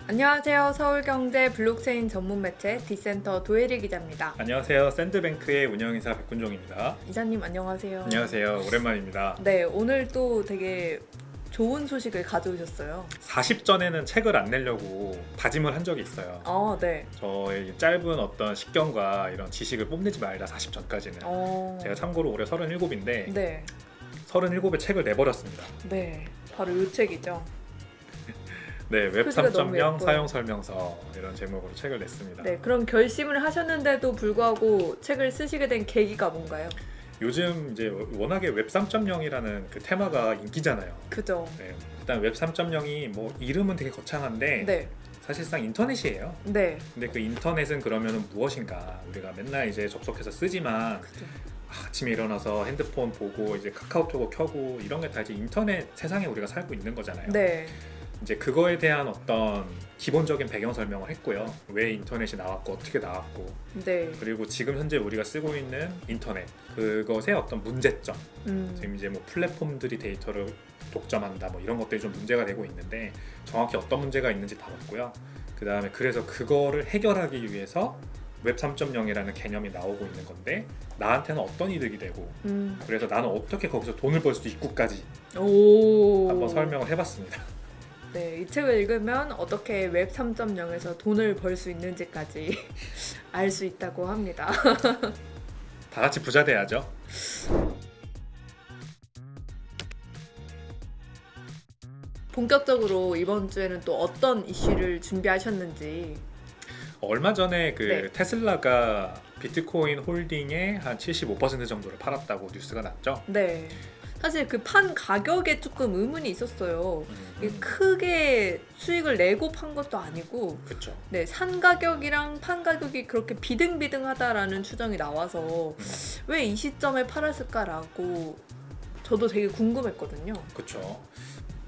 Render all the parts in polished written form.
안녕하세요. 서울경제 블록체인 전문 매체 디센터 도혜리 기자입니다. 안녕하세요. 샌드뱅크의 운영이사 백군종입니다. 이사님 안녕하세요. 안녕하세요. 오랜만입니다. 네, 오늘 또 되게 좋은 소식을 가져오셨어요. 40전에는 책을 안 내려고 다짐을 한 적이 있어요. 네. 저의 짧은 어떤 식견과 이런 지식을 뽐내지 말자 40전까지는. 제가 참고로 올해 37인데 네. 37에 책을 내버렸습니다. 네. 바로 이 책이죠. 네, 웹 표지가 너무 3.0 예뻐요. 사용 설명서 이런 제목으로 책을 냈습니다. 네, 그런 결심을 하셨는데도 불구하고 책을 쓰시게 된 계기가 뭔가요? 요즘 이제 워낙에 웹 3.0이라는 그 테마가 인기잖아요. 그죠. 네, 일단 웹 3.0이 뭐 이름은 되게 거창한데 네. 사실상 인터넷이에요. 네. 근데 그 인터넷은 그러면 무엇인가? 우리가 맨날 이제 접속해서 쓰지만 그죠. 아침에 일어나서 핸드폰 보고 이제 카카오톡을 켜고 이런 게 다 이제 인터넷 세상에 우리가 살고 있는 거잖아요. 네. 이제 그거에 대한 어떤 기본적인 배경 설명을 했고요. 왜 인터넷이 나왔고 어떻게 나왔고 네. 그리고 지금 현재 우리가 쓰고 있는 인터넷 그것의 어떤 문제점 지금 이제 뭐 플랫폼들이 데이터를 독점한다 뭐 이런 것들이 좀 문제가 되고 있는데 정확히 어떤 문제가 있는지 다뤘고요. 그 다음에 그래서 그거를 해결하기 위해서 웹 3.0이라는 개념이 나오고 있는 건데 나한테는 어떤 이득이 되고 그래서 나는 어떻게 거기서 돈을 벌 수 있고까지 오. 한번 설명을 해봤습니다. 네, 이 책을 읽으면 어떻게 웹 3.0에서 돈을 벌 수 있는지까지 알 수 있다고 합니다. 다 같이 부자 돼야죠. 본격적으로 이번 주에는 또 어떤 이슈를 준비하셨는지. 얼마 전에 그 네. 테슬라가 비트코인 홀딩의 한 75% 정도를 팔았다고 뉴스가 났죠. 네. 사실 그 판 가격에 조금 의문이 있었어요. 이게 크게 수익을 내고 판 것도 아니고, 그렇죠. 네, 산 가격이랑 판 가격이 그렇게 비등비등하다라는 추정이 나와서 왜 이 시점에 팔았을까라고 저도 되게 궁금했거든요. 그렇죠.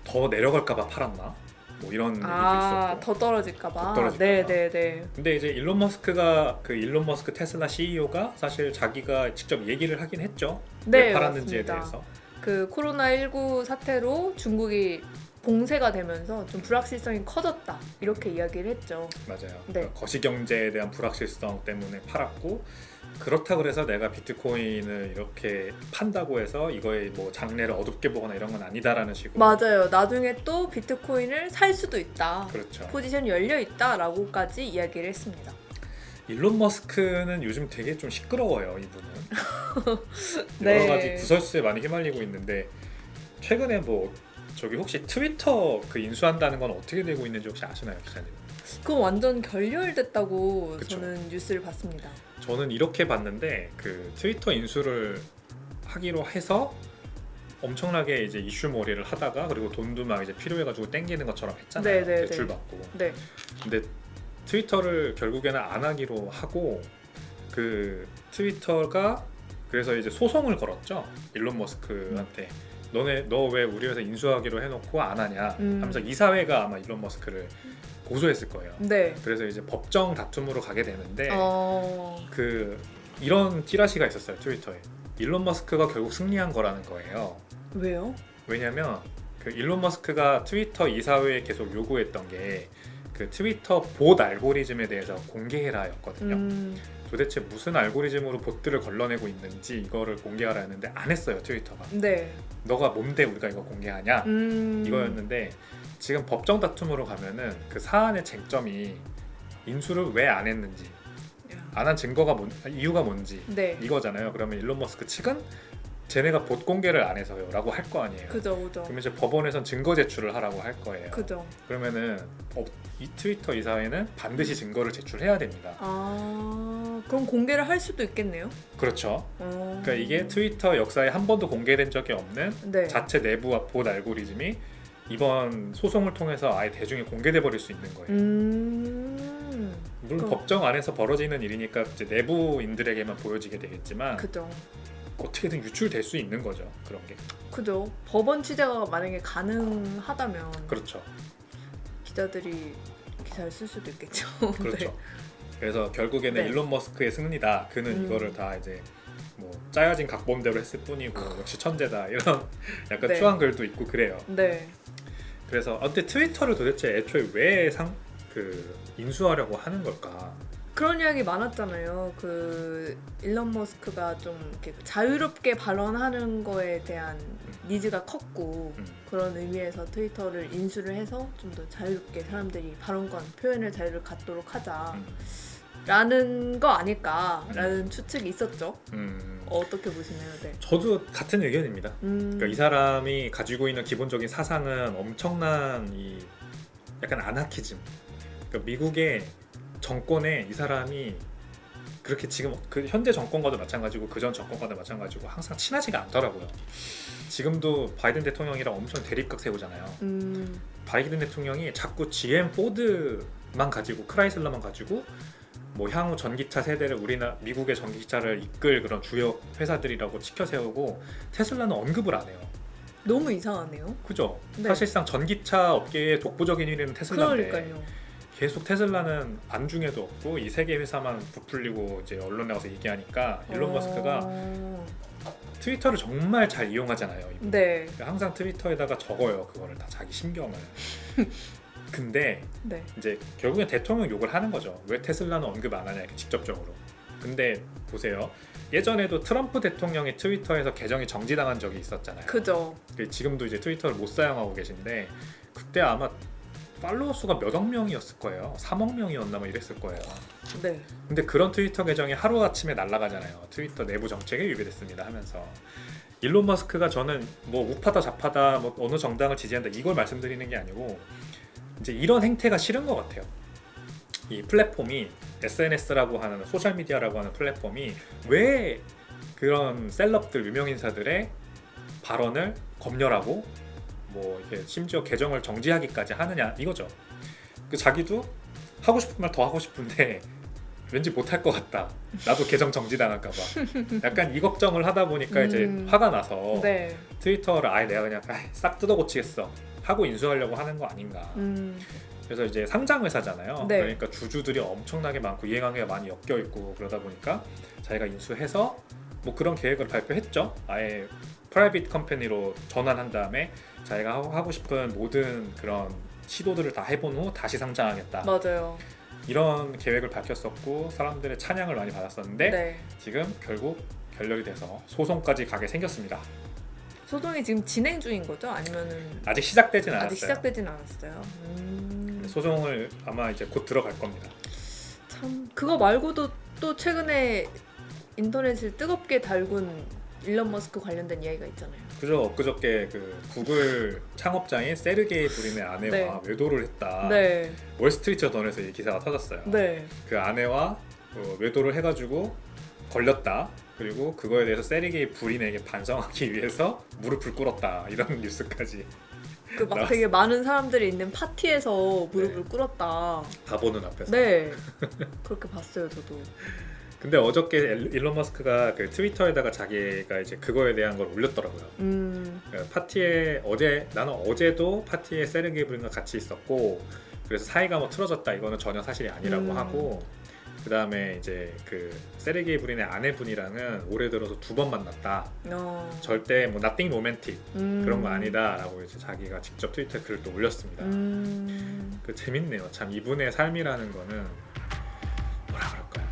더 내려갈까봐 팔았나? 뭐 이런 얘기도 있었고. 더 떨어질까봐. 더 떨어질까 봐. 네네네. 근데 이제 일론 머스크 테슬라 CEO가 사실 자기가 직접 얘기를 하긴 했죠. 네, 왜 팔았는지에 맞습니다. 대해서. 그 코로나19 사태로 중국이 봉쇄가 되면서 좀 불확실성이 커졌다 이렇게 이야기를 했죠. 맞아요. 네. 그러니까 거시경제에 대한 불확실성 때문에 팔았고 그렇다 그래서 내가 비트코인을 이렇게 판다고 해서 이거의 뭐 장래를 어둡게 보거나 이런 건 아니다라는 식으로. 맞아요. 나중에 또 비트코인을 살 수도 있다. 그렇죠. 포지션이 열려 있다라고까지 이야기를 했습니다. 일론 머스크는 요즘 되게 좀 시끄러워요, 이분은. 네. 여러 가지 구설수에 많이 휘말리고 있는데 최근에 뭐 저기 혹시 트위터 그 인수한다는 건 어떻게 되고 있는지 혹시 아시나요, 기자님? 그건 완전 결렬됐다고 그쵸. 저는 뉴스를 봤습니다. 저는 이렇게 봤는데 그 트위터 인수를 하기로 해서 엄청나게 이제 이슈몰이를 하다가 그리고 돈도 막 이제 필요해가지고 땡기는 것처럼 했잖아요. 네네네. 대출 받고. 네. 근데 트위터를 결국에는 안 하기로 하고 그 트위터가 그래서 이제 소송을 걸었죠. 일론 머스크한테. 너 왜 우리 회사 인수하기로 해놓고 안 하냐 하면서 이사회가 아마 일론 머스크를 고소했을 거예요. 네. 그래서 이제 법정 다툼으로 가게 되는데 어. 그 이런 찌라시가 있었어요. 트위터에. 일론 머스크가 결국 승리한 거라는 거예요. 왜요? 왜냐면 그 일론 머스크가 트위터 이사회에 계속 요구했던 게 그 트위터 봇 알고리즘에 대해서 공개해라였거든요. 도대체 무슨 알고리즘으로 봇들을 걸러내고 있는지 이거를 공개하라 했는데 안 했어요. 트위터가. 네. 너가 뭔데 우리가 이거 공개하냐 이거였는데 지금 법정 다툼으로 가면은 그 사안의 쟁점이 인수를 왜 안 했는지 안 한 증거가 이유가 뭔지 네. 이거잖아요. 그러면 일론 머스크 측은 쟤네가 봇 공개를 안 해서요 라고 할 거 아니에요. 그죠. 그러면 이제 법원에선 증거 제출을 하라고 할 거예요. 그죠. 그러면은 이 트위터 이사회는 반드시 증거를 제출해야 됩니다. 그럼 공개를 할 수도 있겠네요. 그렇죠. 그러니까 이게 트위터 역사에 한 번도 공개된 적이 없는 네. 자체 내부 봇 알고리즘이 이번 소송을 통해서 아예 대중에 공개돼 버릴 수 있는 거예요. 물론 그럼- 법정 안에서 벌어지는 일이니까 이제 내부인들에게만 보여지게 되겠지만 그죠. 어떻게든 유출될 수 있는 거죠. 그런 게. 그죠. 법원 취재가 만약에 가능하다면 그렇죠. 기자들이 기사를 쓸 수도 있겠죠. 그렇죠. 네. 그래서 결국에는 네. 일론 머스크의 승리다. 그는 이거를 다 이제 뭐 짜여진 각본대로 했을 뿐이고 역시 천재다. 이런 약간 네. 추한 글도 있고 그래요. 네. 그래서 근데 트위터를 도대체 애초에 왜 그 인수하려고 하는 걸까? 그런 이야기 많았잖아요. 그 일론 머스크가 좀 이렇게 자유롭게 발언하는 거에 대한 니즈가 컸고 그런 의미에서 트위터를 인수를 해서 좀 더 자유롭게 사람들이 발언권, 표현의 자유를 갖도록 하자라는 거 아닐까라는 추측이 있었죠. 어떻게 보시나요? 네. 저도 같은 의견입니다. 그러니까 이 사람이 가지고 있는 기본적인 사상은 엄청난 이 약간 아나키즘. 그러니까 미국의 정권에 이 사람이 그렇게 지금 그 현재 정권과도 마찬가지고 그전 정권과도 마찬가지고 항상 친하지가 않더라고요. 지금도 바이든 대통령이랑 엄청 대립각 세우잖아요. 바이든 대통령이 자꾸 GM 포드만 가지고 크라이슬러만 가지고 뭐 향후 전기차 세대를 미국의 전기차를 이끌 그런 주요 회사들이라고 치켜 세우고 테슬라는 언급을 안 해요. 너무 이상하네요. 그죠? 네. 사실상 전기차 업계의 독보적인 1위는 테슬라인데 그러니까요. 계속 테슬라는 안중에도 없고 이 세계 회사만 부풀리고 이제 언론 나와서 얘기하니까 일론 머스크가 트위터를 정말 잘 이용하잖아요. 이분. 네. 항상 트위터에다가 적어요. 그거를 다 자기 심경을. 근데 네. 이제 결국엔 대통령 욕을 하는 거죠. 왜 테슬라는 언급 안 하냐 이렇게 직접적으로. 근데 보세요. 예전에도 트럼프 대통령이 트위터에서 계정이 정지당한 적이 있었잖아요. 그죠. 지금도 이제 트위터를 못 사용하고 계신데 그때 아마 팔로워 수가 몇억 명이었을 거예요. 3억 명이었나 뭐 이랬을 거예요. 네. 근데 그런 트위터 계정이 하루아침에 날아가잖아요. 트위터 내부 정책에 위배됐습니다 하면서. 일론 머스크가 저는 뭐 우파다 좌파다 뭐 어느 정당을 지지한다 이걸 말씀드리는 게 아니고 이제 이런 행태가 싫은 것 같아요. 이 플랫폼이 SNS라고 하는 소셜미디어라고 하는 플랫폼이 왜 그런 셀럽들 유명인사들의 발언을 검열하고 뭐 이렇게 심지어 계정을 정지하기까지 하느냐 이거죠. 그 자기도 하고 싶은 말 더 하고 싶은데 왠지 못할 것 같다. 나도 계정 정지당할까 봐. 약간 이 걱정을 하다 보니까 이제 화가 나서 네. 트위터를 아예 내가 그냥 싹 뜯어 고치겠어 하고 인수하려고 하는 거 아닌가. 그래서 이제 상장 회사잖아요. 네. 그러니까 주주들이 엄청나게 많고 이해관계가 많이 엮여 있고 그러다 보니까 자기가 인수해서 뭐 그런 계획을 발표했죠. 아예 프라이빗 컴퍼니로 전환한 다음에 자기가 하고 싶은 모든 그런 시도들을 다 해본 후 다시 상장하겠다. 맞아요. 이런 계획을 밝혔었고 사람들의 찬양을 많이 받았었는데 네. 지금 결국 결렬이 돼서 소송까지 가게 생겼습니다. 소송이 지금 진행 중인 거죠? 아니면은 아직 시작되진 않았어요. 아직 시작되진 않았어요. 소송을 아마 이제 곧 들어갈 겁니다. 참 그거 말고도 또 최근에 인터넷을 뜨겁게 달군 일론 머스크 관련된 이야기가 있잖아요. 그죠. 엊그저께 그 구글 창업자인 세르게이 브린의 아내와 네. 외도를 했다. 네. 월스트리트 저널에서 이 기사가 터졌어요. 네. 그 아내와 외도를 해가지고 걸렸다. 그리고 그거에 대해서 세르게이 브린에게 반성하기 위해서 무릎을 꿇었다. 이런 뉴스까지. 그 막 나왔어요. 되게 많은 사람들이 있는 파티에서 무릎을 네. 꿇었다. 다 보는 앞에서. 네. 그렇게 봤어요, 저도. 근데 어저께 일론 머스크가 그 트위터에다가 자기가 이제 그거에 대한 걸 올렸더라고요. 그러니까 파티에 나는 어제도 파티에 세르게이 브린과 같이 있었고 그래서 사이가 뭐 틀어졌다 이거는 전혀 사실이 아니라고 하고 그 다음에 이제 그 세르게이 브린의 아내분이랑은 올해 들어서 2번 만났다. 절대 뭐 nothing romantic 그런 거 아니다라고 이제 자기가 직접 트위터에 글을 또 올렸습니다. 그 재밌네요. 참 이분의 삶이라는 거는 뭐라 그럴까요?